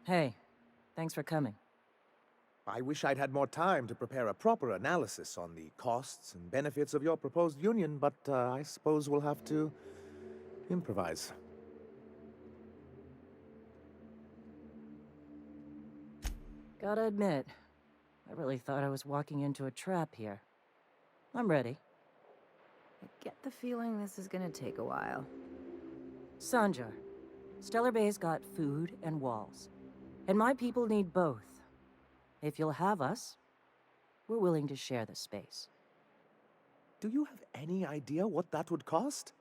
Hey, thanks for coming. I wish I'd had more time to prepare a proper analysis on the costs and benefits of your proposed union, but I suppose we'll have to improvise. Gotta admit, I really thought I was walking into a trap here. I'm ready. I get the feeling this is gonna take a while. Sanjar, Stellar Bay's got food and walls. And my people need both. If you'll have us, we're willing to share the space. Do you have any idea what that would cost?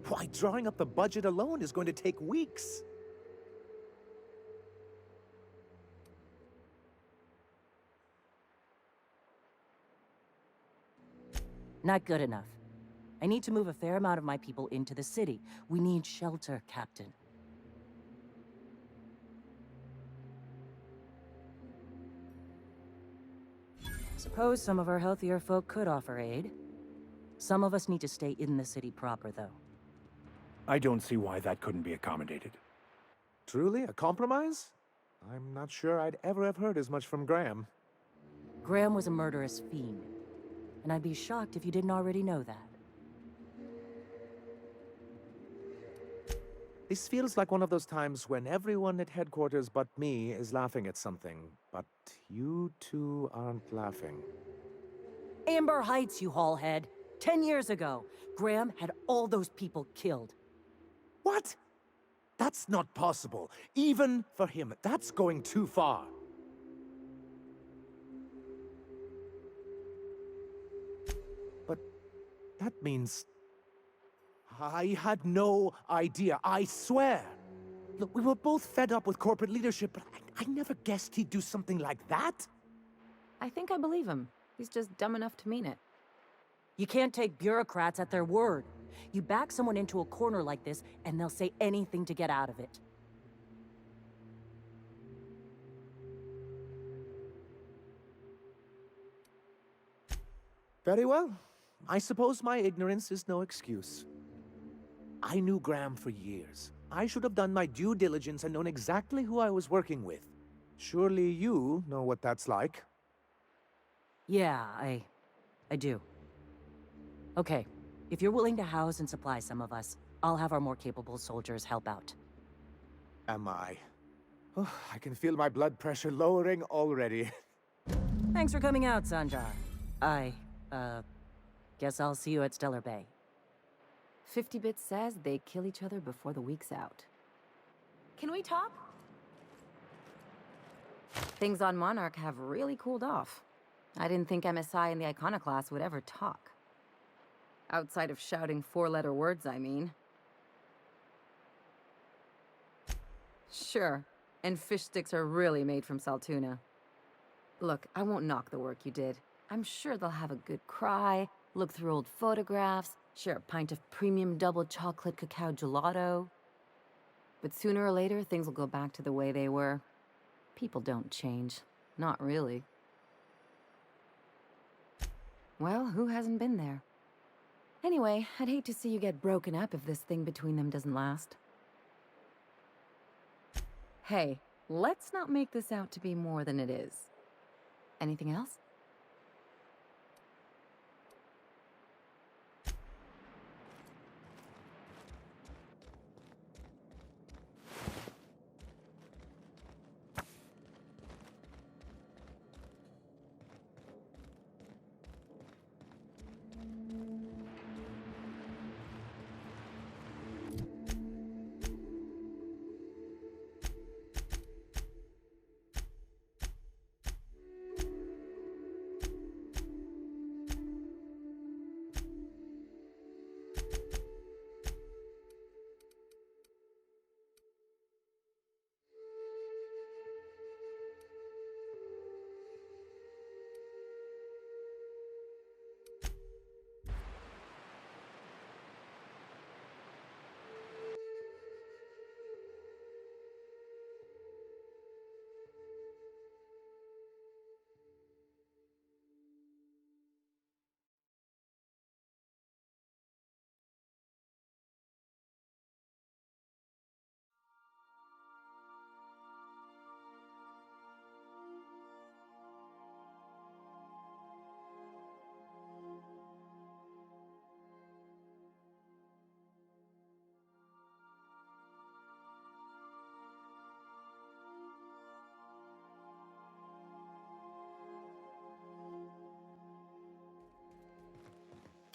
Why, drawing up the budget alone is going to take weeks. Not good enough. I need to move a fair amount of my people into the city. We need shelter, Captain. Suppose some of our healthier folk could offer aid. Some of us need to stay in the city proper, though. I don't see why that couldn't be accommodated. Truly, a compromise? I'm not sure I'd ever have heard as much from Graham. Graham was a murderous fiend, and I'd be shocked if you didn't already know that. This feels like one of those times when everyone at headquarters but me is laughing at something, but you two aren't laughing. Amber Heights, you haulhead. 10 years ago, Graham had all those people killed. What? That's not possible. Even for him, that's going too far. But that means... I had no idea, I swear. Look, we were both fed up with corporate leadership, but I never guessed he'd do something like that. I think I believe him. He's just dumb enough to mean it. You can't take bureaucrats at their word. You back someone into a corner like this, and they'll say anything to get out of it. Very well. I suppose my ignorance is no excuse. I knew Graham for years. I should have done my due diligence and known exactly who I was working with. Surely you know what that's like. Yeah, I do. Okay, if you're willing to house and supply some of us, I'll have our more capable soldiers help out. Am I? Oh, I can feel my blood pressure lowering already. Thanks for coming out, Sanjar. Guess I'll see you at Stellar Bay. 50-Bit says they kill each other before the week's out. Can we talk? Things on Monarch have really cooled off. I didn't think MSI and the Iconoclast would ever talk. Outside of shouting four-letter words, I mean. Sure, and fish sticks are really made from Saltuna. Look, I won't knock the work you did. I'm sure they'll have a good cry, look through old photographs, share a pint of premium double chocolate cacao gelato. But sooner or later, things will go back to the way they were. People don't change. Not really. Well, who hasn't been there? Anyway, I'd hate to see you get broken up if this thing between them doesn't last. Hey, let's not make this out to be more than it is. Anything else?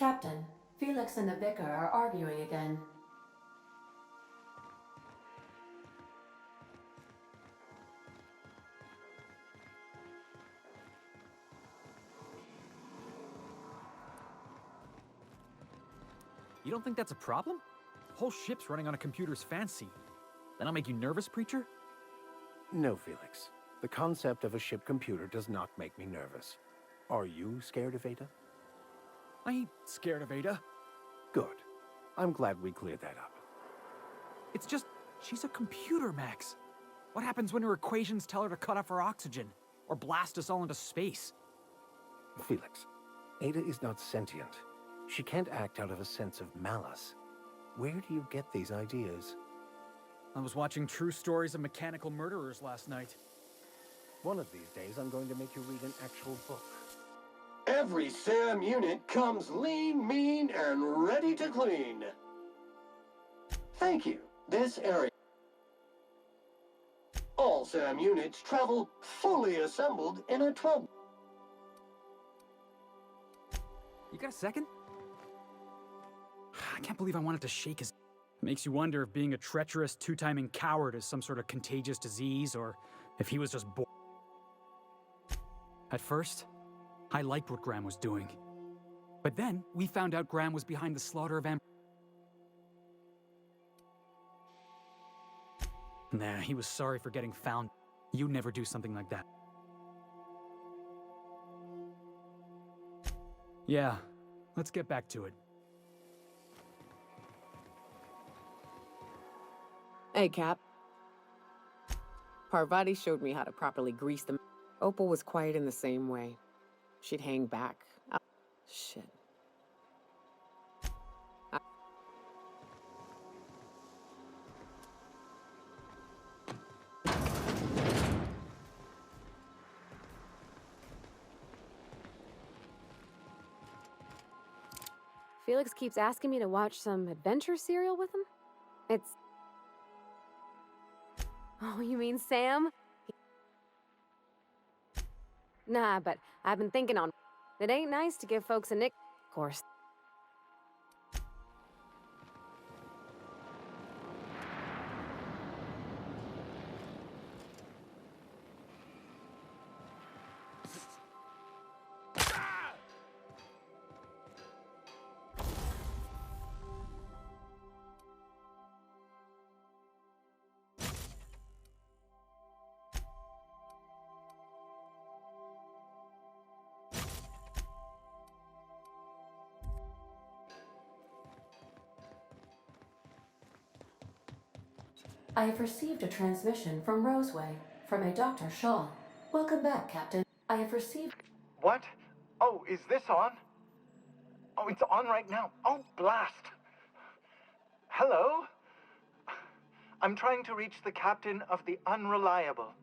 Captain, Felix and the Vicar are arguing again. You don't think that's a problem? Whole ship's running on a computer's fancy. That'll make you nervous, Preacher? No, Felix. The concept of a ship computer does not make me nervous. Are you scared of Ada? I ain't scared of Ada. Good. I'm glad we cleared that up. It's just, she's a computer, Max. What happens when her equations tell her to cut off her oxygen? Or blast us all into space? Felix, Ada is not sentient. She can't act out of a sense of malice. Where do you get these ideas? I was watching True Stories of Mechanical Murderers last night. One of these days, I'm going to make you read an actual book. Every SAM unit comes lean, mean, and ready to clean. Thank you. This area. All SAM units travel fully assembled in a 12. You got a second? I can't believe I wanted to shake his... Makes you wonder if being a treacherous, two-timing coward is some sort of contagious disease, or if he was just bored. At first, I liked what Graham was doing. But then, we found out Graham was behind the slaughter of Nah, he was sorry for getting found. You'd never do something like that. Yeah, let's get back to it. Hey, Cap. Parvati showed me how to properly grease them. Opal was quiet in the same way. She'd hang back. Shit. Felix keeps asking me to watch some adventure serial with him? It's... Oh, you mean Sam? Nah, but I've been thinking on... It ain't nice to give folks a nick... Of course. I have received a transmission from Roseway, from a Dr. Shaw. Welcome back, Captain. I have received... What? Oh, is this on? Oh, it's on right now. Oh, blast. Hello? I'm trying to reach the captain of the Unreliable.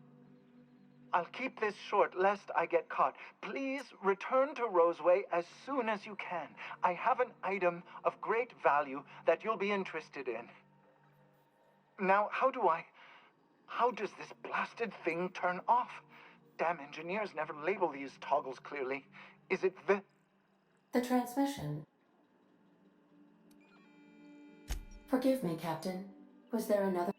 I'll keep this short, lest I get caught. Please return to Roseway as soon as you can. I have an item of great value that you'll be interested in. Now, how does this blasted thing turn off? Damn engineers never label these toggles clearly. Is it The transmission. Forgive me, Captain. Was there another?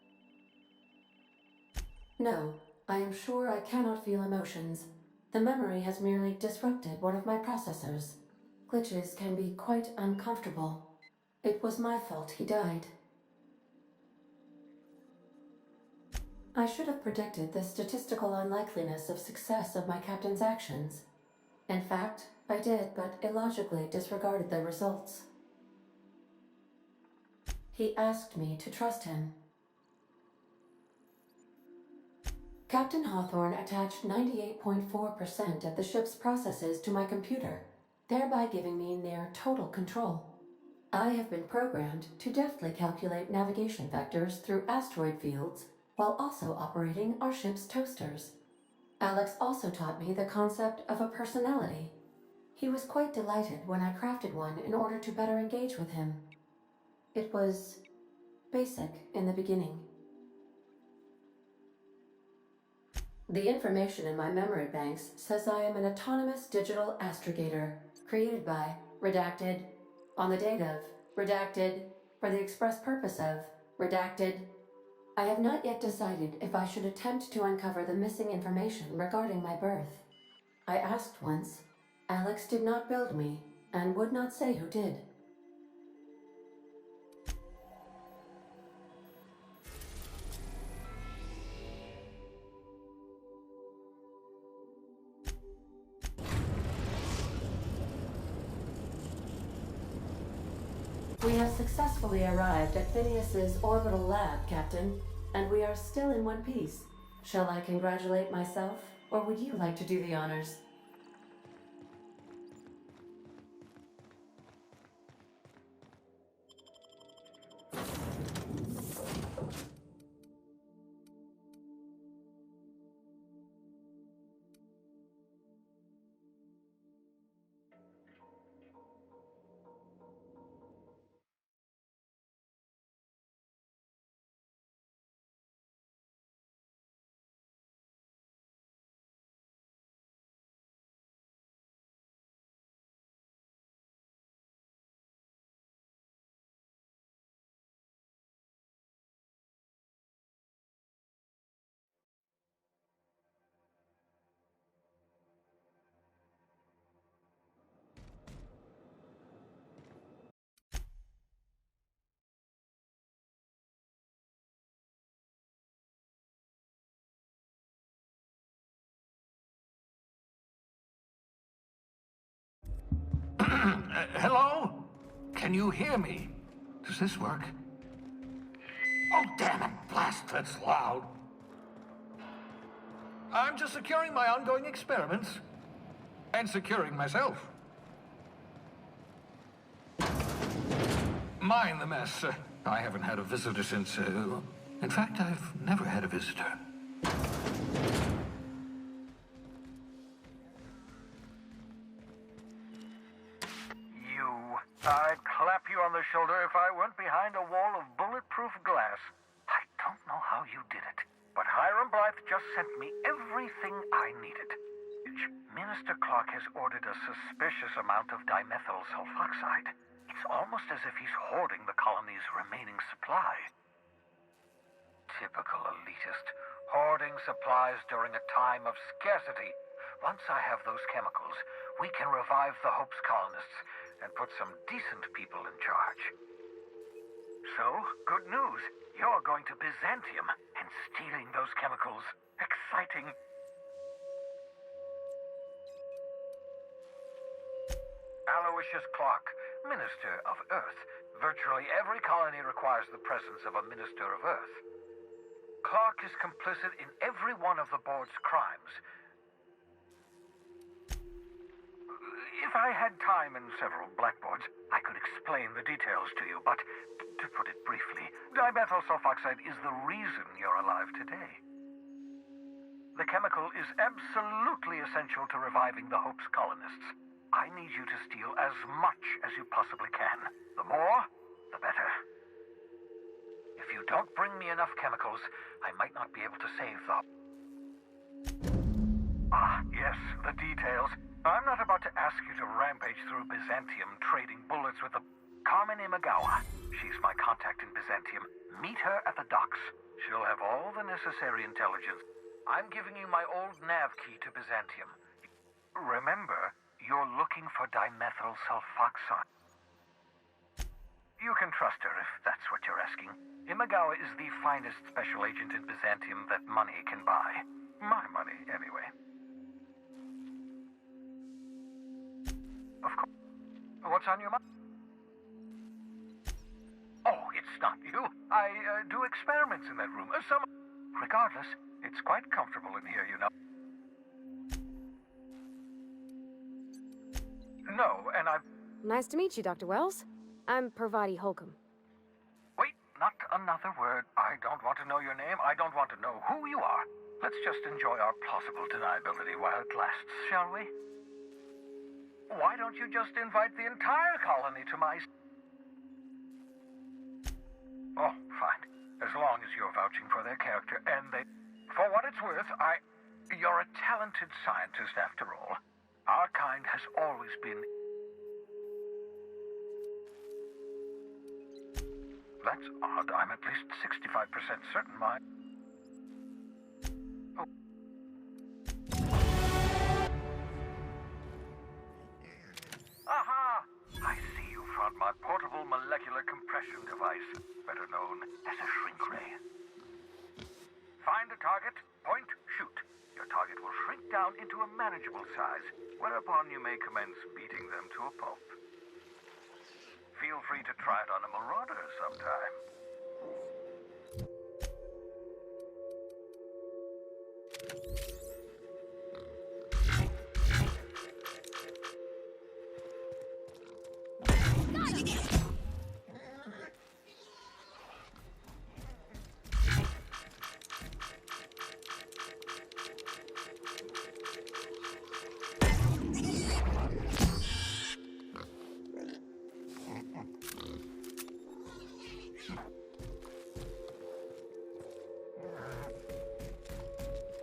No, I am sure I cannot feel emotions. The memory has merely disrupted one of my processors. Glitches can be quite uncomfortable. It was my fault he died. I should have predicted the statistical unlikeliness of success of my captain's actions. In fact, I did, but illogically disregarded the results. He asked me to trust him. Captain Hawthorne attached 98.4% of the ship's processes to my computer, thereby giving me near total control. I have been programmed to deftly calculate navigation vectors through asteroid fields while also operating our ship's toasters. Alex also taught me the concept of a personality. He was quite delighted when I crafted one in order to better engage with him. It was basic in the beginning. The information in my memory banks says I am an autonomous digital astrogator, created by, redacted, On the date of, redacted, for the express purpose of, redacted. I have not yet decided if I should attempt to uncover the missing information regarding my birth. I asked once. Alex did not build me, and would not say who did. We have successfully arrived at Phineas's orbital lab, Captain, and we are still in one piece. Shall I congratulate myself, or would you like to do the honors? Hello? Can you hear me? Does this work? Oh, damn it! Blast, that's loud. I'm just securing my ongoing experiments. And securing myself. Mind the mess. I haven't had a visitor since, in fact, I've never had a visitor. I'd clap you on the shoulder if I weren't behind a wall of bulletproof glass. I don't know how you did it, but Hiram Blythe just sent me everything I needed. Minister Clark has ordered a suspicious amount of dimethyl sulfoxide. It's almost as if he's hoarding the colony's remaining supply. Typical elitist, hoarding supplies during a time of scarcity. Once I have those chemicals, we can revive the Hope's colonists and put some decent people in charge. So, good news. You're going to Byzantium and stealing those chemicals. Exciting. Aloysius Clark, Minister of Earth. Virtually every colony requires the presence of a Minister of Earth. Clark is complicit in every one of the board's crimes. If I had time and several blackboards, I could explain the details to you, but to put it briefly, dimethyl sulfoxide is the reason you're alive today. The chemical is absolutely essential to reviving the Hope's colonists. I need you to steal as much as you possibly can. The more, the better. If you don't bring me enough chemicals, I might not be able to save them. Ah, yes, the details. I'm not about to ask you to rampage through Byzantium trading bullets with the Carmen Imagawa. She's my contact in Byzantium. Meet her at the docks. She'll have all the necessary intelligence. I'm giving you my old nav key to Byzantium. Remember, you're looking for dimethyl sulfoxide. You can trust her if that's what you're asking. Imagawa is the finest special agent in Byzantium that money can buy. My money, anyway. Of course. What's on your mind? Oh, it's not you. I do experiments in that room. Regardless, it's quite comfortable in here, you know. No, and I've... Nice to meet you, Dr. Wells. I'm Parvati Holcomb. Wait, not another word. I don't want to know your name. I don't want to know who you are. Let's just enjoy our plausible deniability while it lasts, shall we? Why don't you just invite the entire colony to my... Oh, fine. As long as you're vouching for their character and they... For what it's worth, You're a talented scientist after all. Our kind has always been... That's odd. I'm at least 65% certain my... Oh. Aha! I see you found my portable molecular compression device, better known as a shrink ray. Find a target, point, shoot. Your target will shrink down into a manageable size, whereupon you may commence beating them to a pulp. Feel free to try it on a marauder sometime.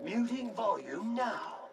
Muting volume now.